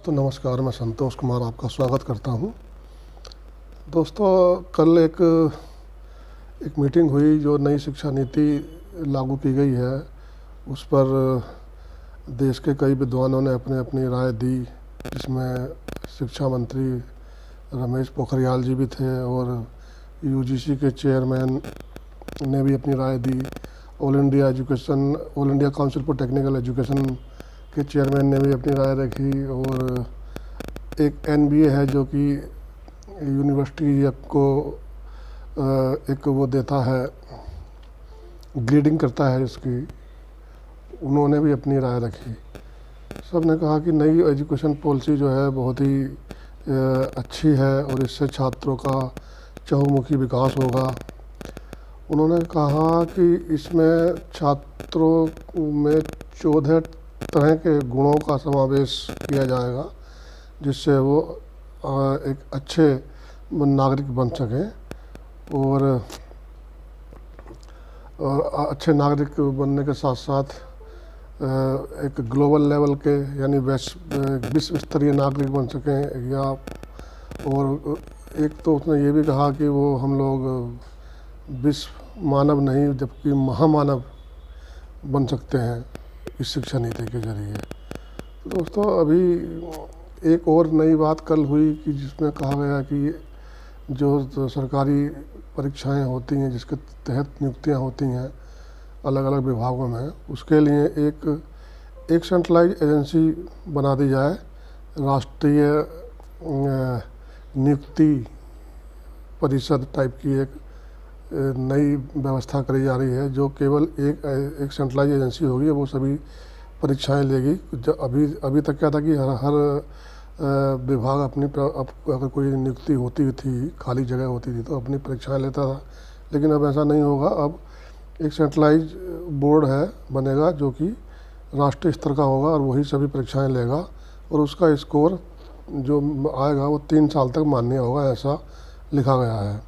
दोस्तों नमस्कार, मैं संतोष कुमार आपका स्वागत करता हूं। दोस्तों कल एक मीटिंग हुई जो नई शिक्षा नीति लागू की गई है, उस पर देश के कई विद्वानों ने अपने अपनी राय दी, जिसमें शिक्षा मंत्री रमेश पोखरियाल जी भी थे और यूजीसी के चेयरमैन ने भी अपनी राय दी। All India council for technical education के चेयरमैन ने भी अपनी राय रखी और एक एनबीए है जो कि यूनिवर्सिटी को एक वो देता है, ग्रेडिंग करता है इसकी, उन्होंने भी अपनी राय रखी। सब ने कहा कि नई एजुकेशन पॉलिसी जो है बहुत ही अच्छी है और इससे छात्रों का चहुमुखी विकास होगा। उन्होंने कहा कि इसमें छात्रों में 14 तरह के गुणों का समावेश किया जाएगा, जिससे वो एक अच्छे नागरिक बन सकें और अच्छे नागरिक बनने के साथ साथ एक ग्लोबल लेवल के यानी विश्व स्तरीय नागरिक बन सकें। या और एक तो उसने ये भी कहा कि वो हम लोग विश्व मानव नहीं जबकि महामानव बन सकते हैं इस शिक्षा नीति के जरिए। दोस्तों अभी एक और नई बात कल हुई कि जिसमें कहा गया कि जो सरकारी परीक्षाएं होती हैं, जिसके तहत नियुक्तियां होती हैं अलग अलग विभागों में, उसके लिए एक सेंट्रलाइज एजेंसी बना दी जाए, राष्ट्रीय नियुक्ति परिषद टाइप की एक नई व्यवस्था करी जा रही है, जो केवल एक सेंट्रलाइज एजेंसी होगी, वो सभी परीक्षाएं लेगी। अभी तक क्या था कि हर विभाग अगर कोई नियुक्ति होती थी, खाली जगह होती थी तो अपनी परीक्षाएं लेता था, लेकिन अब ऐसा नहीं होगा। अब एक सेंट्रलाइज बोर्ड बनेगा जो कि राष्ट्रीय स्तर का होगा और वही सभी परीक्षाएं लेगा और उसका स्कोर जो आएगा वो 3 साल तक मान्य होगा, ऐसा लिखा गया है।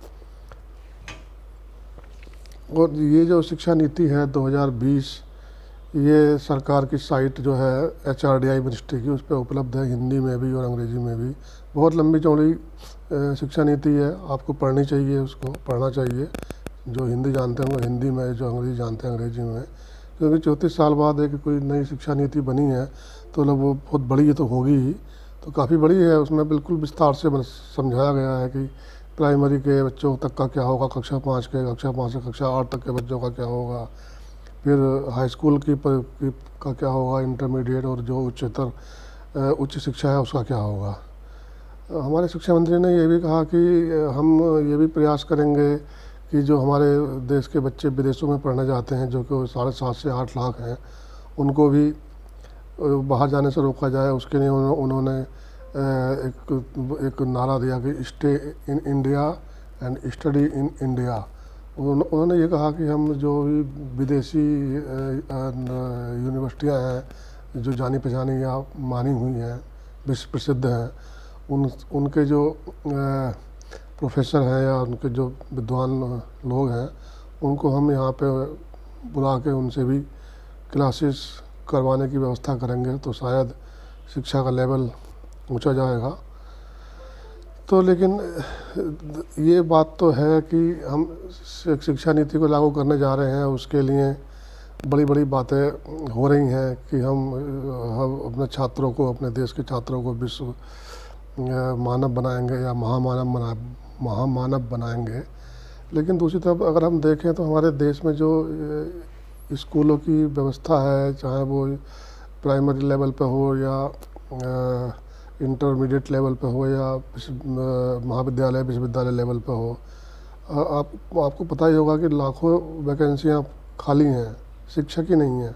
और ये जो शिक्षा नीति है 2020, ये सरकार की साइट जो है HRDI मिनिस्ट्री की, उस पर उपलब्ध है, हिंदी में भी और अंग्रेजी में भी। बहुत लंबी चौड़ी शिक्षा नीति है, आपको पढ़नी चाहिए, उसको पढ़ना चाहिए। जो हिंदी जानते हैं वो हिंदी में, जो अंग्रेजी जानते हैं अंग्रेजी में, क्योंकि 34 साल बाद एक कोई नई शिक्षा नीति बनी है तो लोग वो बहुत बड़ी तो होगी ही, तो काफ़ी बड़ी है। उसमें बिल्कुल विस्तार से समझाया गया है कि प्राइमरी के बच्चों तक का क्या होगा, कक्षा 5 से कक्षा 8 तक के बच्चों का क्या होगा, फिर हाई स्कूल का क्या होगा, इंटरमीडिएट और जो उच्च शिक्षा है उसका क्या होगा। हमारे शिक्षा मंत्री ने ये भी कहा कि हम ये भी प्रयास करेंगे कि जो हमारे देश के बच्चे विदेशों में पढ़ने जाते हैं, जो कि 7.5 से 8 लाख हैं, उनको भी बाहर जाने से रोका जाए। उसके लिए उन्होंने एक नारा दिया कि stay in India and study in India. उन्होंने ये कहा कि हम जो भी विदेशी यूनिवर्सिटियां हैं जो जानी पहचानी या मानी हुई हैं, विश्व प्रसिद्ध हैं, उनके जो प्रोफेसर हैं या उनके जो विद्वान लोग हैं, उनको हम यहाँ पे बुला के उनसे भी क्लासेस करवाने की व्यवस्था करेंगे, तो शायद शिक्षा का लेवल ऊंचा जाएगा। तो लेकिन ये बात तो है कि हम शिक्षा नीति को लागू करने जा रहे हैं, उसके लिए बड़ी बड़ी बातें हो रही हैं कि हम अपने छात्रों को, अपने देश के छात्रों को विश्व मानव बनाएंगे या महामानव बनाएंगे। लेकिन दूसरी तरफ अगर हम देखें तो हमारे देश में जो स्कूलों की व्यवस्था है, चाहे वो प्राइमरी लेवल पे हो या इंटरमीडिएट लेवल पे हो या महाविद्यालय विश्वविद्यालय लेवल पे हो, आपको पता ही होगा कि लाखों वैकेंसियां खाली हैं, शिक्षक ही नहीं हैं।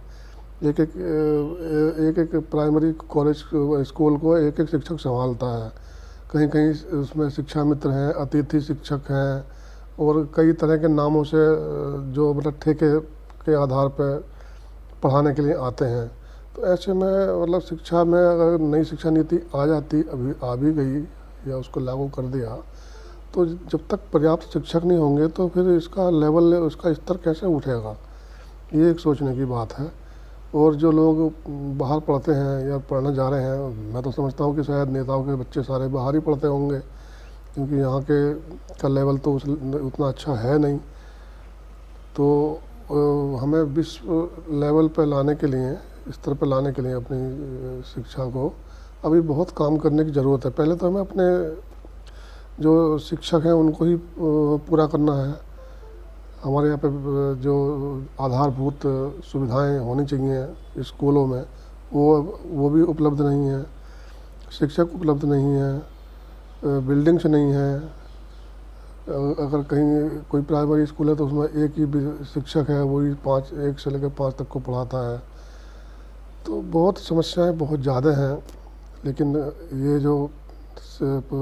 एक प्राइमरी कॉलेज स्कूल को एक शिक्षक संभालता है। कहीं कहीं उसमें शिक्षा मित्र हैं, अतिथि शिक्षक हैं और कई तरह के नामों से जो मतलब ठेके के आधार पर पढ़ाने के लिए आते हैं। तो ऐसे में मतलब शिक्षा में अगर नई शिक्षा नीति आ जाती, अभी आ भी गई या उसको लागू कर दिया, तो जब तक पर्याप्त शिक्षक नहीं होंगे तो फिर इसका लेवल, उसका स्तर कैसे उठेगा, ये एक सोचने की बात है। और जो लोग बाहर पढ़ते हैं या पढ़ने जा रहे हैं, मैं तो समझता हूँ कि शायद नेताओं के बच्चे सारे बाहर ही पढ़ते होंगे, क्योंकि यहाँ के का लेवल तो उतना अच्छा है नहीं। तो हमें विश्व लेवल पर लाने के लिए, स्तर पर लाने के लिए अपनी शिक्षा को अभी बहुत काम करने की ज़रूरत है। पहले तो हमें अपने जो शिक्षक हैं उनको ही पूरा करना है। हमारे यहाँ पे जो आधारभूत सुविधाएं होनी चाहिए स्कूलों में, वो भी उपलब्ध नहीं है। शिक्षक उपलब्ध नहीं है, बिल्डिंग्स नहीं है। अगर कहीं कोई प्राइमरी स्कूल है तो उसमें एक ही शिक्षक है, वही 1 से लेकर 5 तक को पढ़ाता है। तो बहुत समस्याएं बहुत ज़्यादा हैं। लेकिन ये जो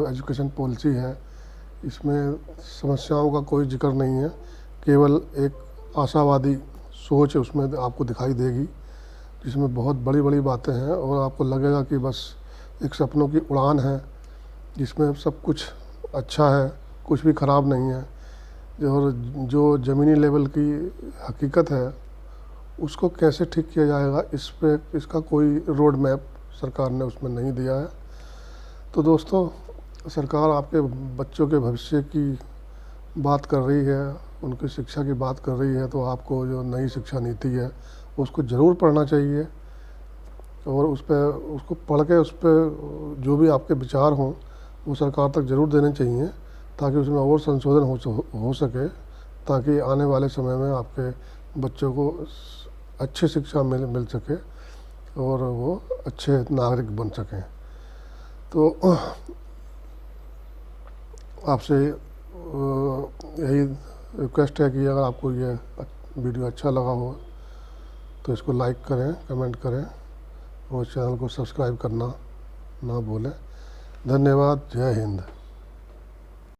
एजुकेशन पॉलिसी है, इसमें समस्याओं का कोई जिक्र नहीं है, केवल एक आशावादी सोच उसमें आपको दिखाई देगी, जिसमें बहुत बड़ी बड़ी बातें हैं और आपको लगेगा कि बस एक सपनों की उड़ान है जिसमें सब कुछ अच्छा है, कुछ भी ख़राब नहीं है। और जो ज़मीनी लेवल की हकीकत है उसको कैसे ठीक किया जाएगा, इसका कोई रोड मैप सरकार ने उसमें नहीं दिया है। तो दोस्तों, सरकार आपके बच्चों के भविष्य की बात कर रही है, उनकी शिक्षा की बात कर रही है, तो आपको जो नई शिक्षा नीति है उसको ज़रूर पढ़ना चाहिए और उसको पढ़ के उस पर जो भी आपके विचार हों वो सरकार तक ज़रूर देने चाहिए, ताकि उसमें और संशोधन हो सके, ताकि आने वाले समय में आपके बच्चों को अच्छी शिक्षा मिल सके और वो अच्छे नागरिक बन सकें। तो आपसे यही रिक्वेस्ट है कि अगर आपको ये वीडियो अच्छा लगा हो तो इसको लाइक करें, कमेंट करें और चैनल को सब्सक्राइब करना ना भूलें। धन्यवाद। जय हिंद।